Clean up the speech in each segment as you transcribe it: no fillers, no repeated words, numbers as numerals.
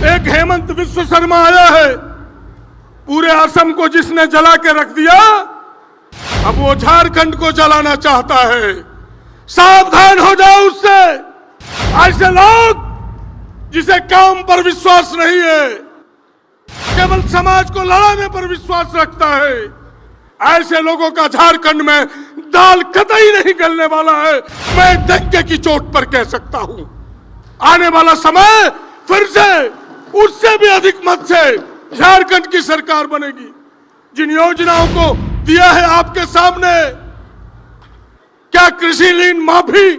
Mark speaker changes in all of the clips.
Speaker 1: एक हेमंत विश्व शर्मा आया है, पूरे असम को जिसने जला के रख दिया, अब वो झारखंड को जलाना चाहता है। सावधान हो जाओ उससे। ऐसे लोग जिसे काम पर विश्वास नहीं है, केवल समाज को लड़ाने पर विश्वास रखता है, ऐसे लोगों का झारखंड में दाल कतई नहीं गलने वाला है। मैं डंके की चोट पर कह सकता हूं, आने वाला समय फिर से उससे भी अधिक मत से झारखंड की सरकार बनेगी। जिन योजनाओं को दिया है आपके सामने, क्या कृषि ऋण माफी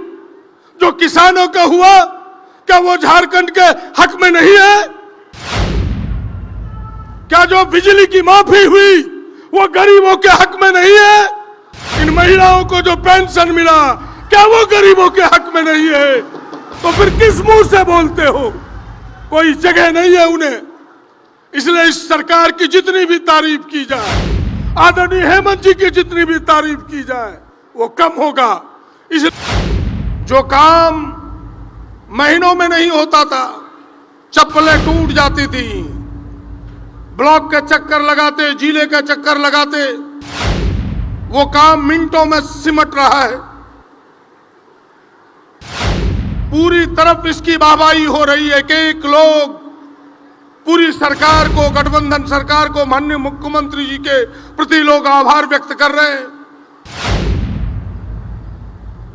Speaker 1: जो किसानों का हुआ, क्या वो झारखंड के हक में नहीं है? क्या जो बिजली की माफी हुई वो गरीबों के हक में नहीं है? इन महिलाओं को जो पेंशन मिला, क्या वो गरीबों के हक में नहीं है? तो फिर किस मुंह से बोलते हो? कोई जगह नहीं है उन्हें। इसलिए इस सरकार की जितनी भी तारीफ की जाए, आदरणीय हेमंत जी की जितनी भी तारीफ की जाए, वो कम होगा। इस जो काम महीनों में नहीं होता था, चप्पलें टूट जाती थी, ब्लॉक के चक्कर लगाते, जिले का चक्कर लगाते, वो काम मिनटों में सिमट रहा है। पूरी तरफ इसकी वाहवाही हो रही है कि एक लोग पूरी सरकार को, गठबंधन सरकार को, माननीय मुख्यमंत्री जी के प्रति लोग आभार व्यक्त कर रहे हैं।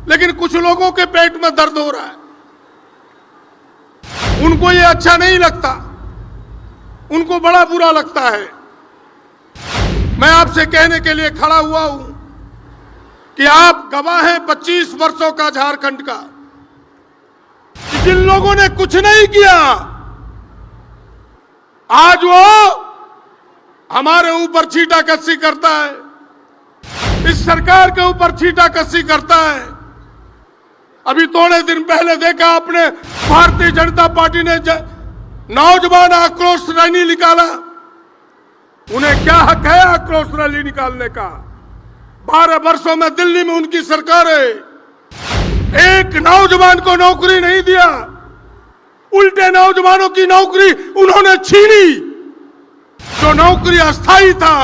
Speaker 1: लेकिन कुछ लोगों के पेट में दर्द हो रहा है, उनको ये अच्छा नहीं लगता, उनको बड़ा बुरा लगता है। मैं आपसे कहने के लिए खड़ा हुआ हूं कि आप गवाह हैं 25 वर्षों का झारखंड का, कि जिन लोगों ने कुछ नहीं किया, आज वो हमारे ऊपर छीटाकशी करता है, इस सरकार के ऊपर छीटाकशी करता है। अभी थोड़े दिन पहले देखा आपने, भारतीय जनता पार्टी ने नौजवान आक्रोश रैली निकाला। उन्हें क्या हक है आक्रोश रैली निकालने का? 12 वर्षों में दिल्ली में उनकी सरकार है, एक नौजवान को नौकरी नहीं दिया, उल्टे नौजवानों की नौकरी उन्होंने छीनी। जो नौकरी अस्थायी था,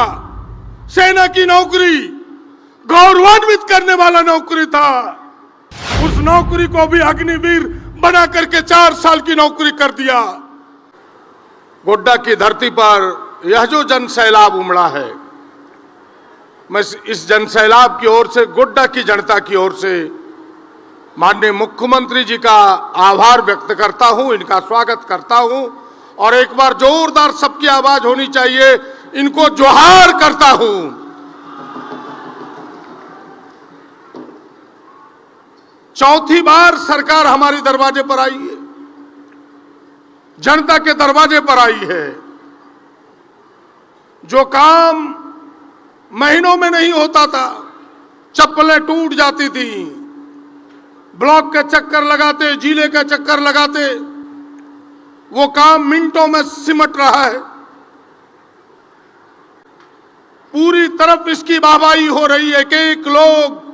Speaker 1: सेना की नौकरी, गौरवान्वित करने वाला नौकरी था, उस नौकरी को भी अग्निवीर बना करके 4 साल की नौकरी कर दिया। गोड्डा की धरती पर यह जो जन सैलाब उमड़ा है, मैं इस जन सैलाब की ओर से, गोड्डा की जनता की ओर से माननीय मुख्यमंत्री जी का आभार व्यक्त करता हूं, इनका स्वागत करता हूं, और एक बार जोरदार सबकी आवाज होनी चाहिए, इनको जोहार करता हूं। चौथी बार सरकार हमारी दरवाजे पर आई है, जनता के दरवाजे पर आई है। जो काम महीनों में नहीं होता था, चप्पलें टूट जाती थी, ब्लॉक के चक्कर लगाते, जिले का चक्कर लगाते, वो काम मिनटों में सिमट रहा है। पूरी तरफ इसकी वाहवाही हो रही है कि एक लोग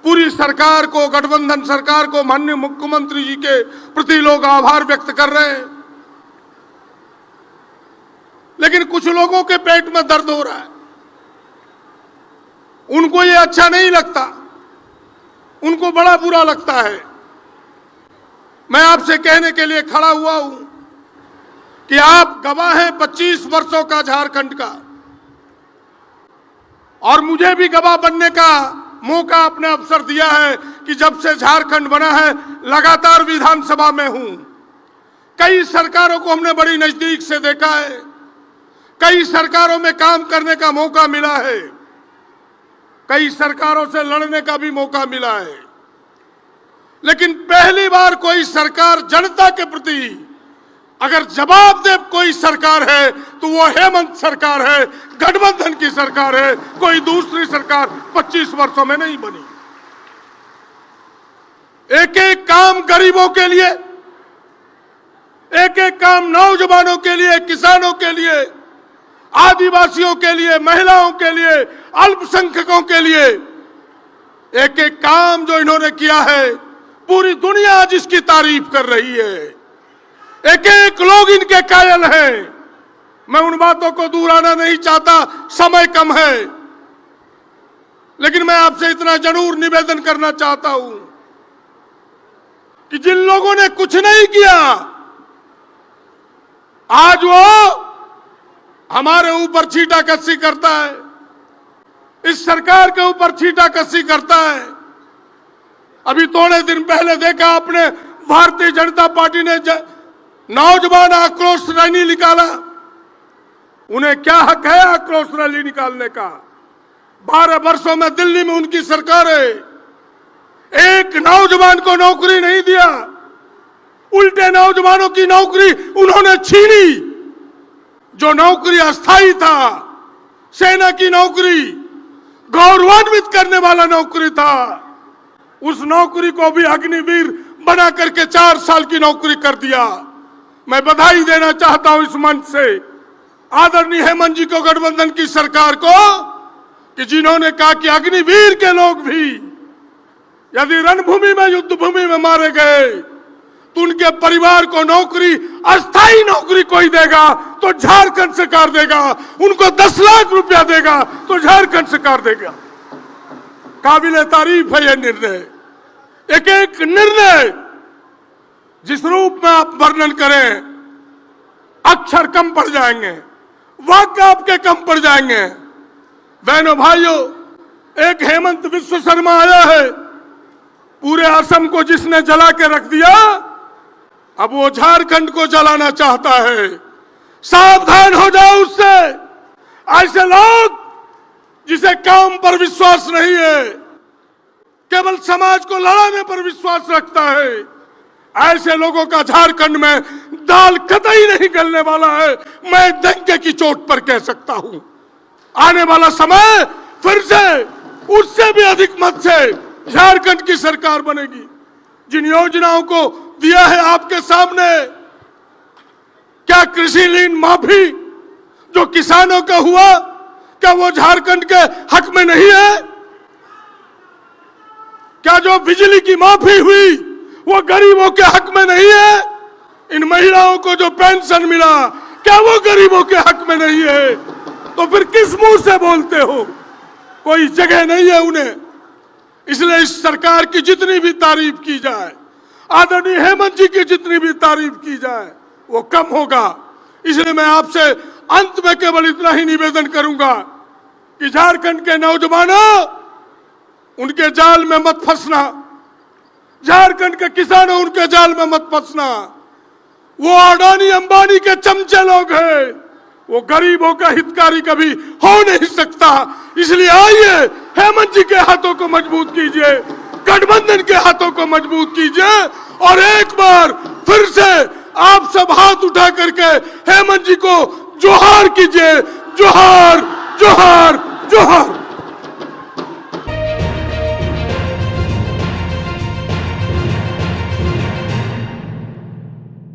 Speaker 1: पूरी सरकार को, गठबंधन सरकार को, माननीय मुख्यमंत्री जी के प्रति लोग आभार व्यक्त कर रहे हैं। लेकिन कुछ लोगों के पेट में दर्द हो रहा है, उनको ये अच्छा नहीं लगता, उनको बड़ा बुरा लगता है। मैं आपसे कहने के लिए खड़ा हुआ हूं कि आप गवाह हैं 25 वर्षों का झारखंड का, और मुझे भी गवाह बनने का मौका अपने अवसर दिया है कि जब से झारखंड बना है, लगातार विधानसभा में हूं। कई सरकारों को हमने बड़ी नजदीक से देखा है, कई सरकारों में काम करने का मौका मिला है, कई सरकारों से लड़ने का भी मौका मिला है। लेकिन पहली बार कोई सरकार जनता के प्रति अगर जवाबदेह कोई सरकार है तो वो हेमंत सरकार है, गठबंधन की सरकार है। कोई दूसरी सरकार 25 वर्षों में नहीं बनी। एक एक काम गरीबों के लिए, एक एक काम नौजवानों के लिए, किसानों के लिए, आदिवासियों के लिए, महिलाओं के लिए, अल्पसंख्यकों के लिए, एक एक काम जो इन्होंने किया है, पूरी दुनिया आज इसकी तारीफ कर रही है। एक एक लोग इनके कायल हैं। मैं उन बातों को दूर आना नहीं चाहता, समय कम है, लेकिन मैं आपसे इतना जरूर निवेदन करना चाहता हूं कि जिन लोगों ने कुछ नहीं किया, आज वो हमारे ऊपर छीटाकशी करता है, इस सरकार के ऊपर छीटाकशी करता है। अभी थोड़े दिन पहले देखा आपने, भारतीय जनता पार्टी ने नौजवान आक्रोश रैली निकाला। उन्हें क्या हक है आक्रोश रैली निकालने का? 12 वर्षों में दिल्ली में उनकी सरकार है, एक नौजवान को नौकरी नहीं दिया, उल्टे नौजवानों की नौकरी उन्होंने छीनी। जो नौकरी अस्थायी था, सेना की नौकरी, गौरवान्वित करने वाला नौकरी था, उस नौकरी को भी अग्निवीर बना करके 4 साल की नौकरी कर दिया। मैं बधाई देना चाहता हूं इस मंच से आदरणीय हेमंत जी को, गठबंधन की सरकार को, कि जिन्होंने कहा कि अग्निवीर के लोग भी यदि रणभूमि में, युद्ध भूमि में मारे गए तो उनके परिवार को नौकरी, अस्थायी नौकरी कोई देगा तो झारखंड सरकार देगा, उनको 10 लाख रुपया देगा तो झारखंड सरकार देगा। काबिले तारीफ है यह निर्णय। एक एक निर्णय जिस रूप में आप वर्णन करें, अक्षर कम पड़ जाएंगे, वाक्य आपके कम पड़ जाएंगे। बहनों भाइयों, एक हेमंत विश्व शर्मा आया है, पूरे असम को जिसने जला के रख दिया, अब वो झारखंड को जलाना चाहता है। सावधान हो जाओ उससे। ऐसे लोग जिसे काम पर विश्वास नहीं है, केवल समाज को लड़ाने पर विश्वास रखता है, ऐसे लोगों का झारखंड में दाल कतई नहीं गलने वाला है। मैं डंके की चोट पर कह सकता हूं, आने वाला समय फिर से उससे भी अधिक मत से झारखंड की सरकार बनेगी। जिन योजनाओं को दिया है आपके सामने, क्या कृषि ऋण माफी जो किसानों का हुआ, क्या वो झारखंड के हक में नहीं है? क्या जो बिजली की माफी हुई वो गरीबों के हक में नहीं है? इन महिलाओं को जो पेंशन मिला, क्या वो गरीबों के हक में नहीं है? तो फिर किस मुंह से बोलते हो? कोई जगह नहीं है उन्हें। इसलिए इस सरकार की जितनी भी तारीफ की जाए, आदरणीय हेमंत जी की जितनी भी तारीफ की जाए, वो कम होगा। इसलिए मैं आपसे अंत में केवल इतना ही निवेदन करूंगा कि झारखंड के नौजवानों, उनके जाल में मत फंसना। झारखंड के किसानों, उनके जाल में मत फंसना। वो अडानी अंबानी के चमचे लोग हैं, वो गरीबों का हितकारी कभी हो नहीं सकता। इसलिए आइए, हेमंत जी के हाथों को मजबूत कीजिए, गठबंधन के हाथों को मजबूत कीजिए, और एक बार फिर से आप सब हाथ उठा करके हेमंत जी को जोहार कीजिए। जोहार, जोहार, जोहार।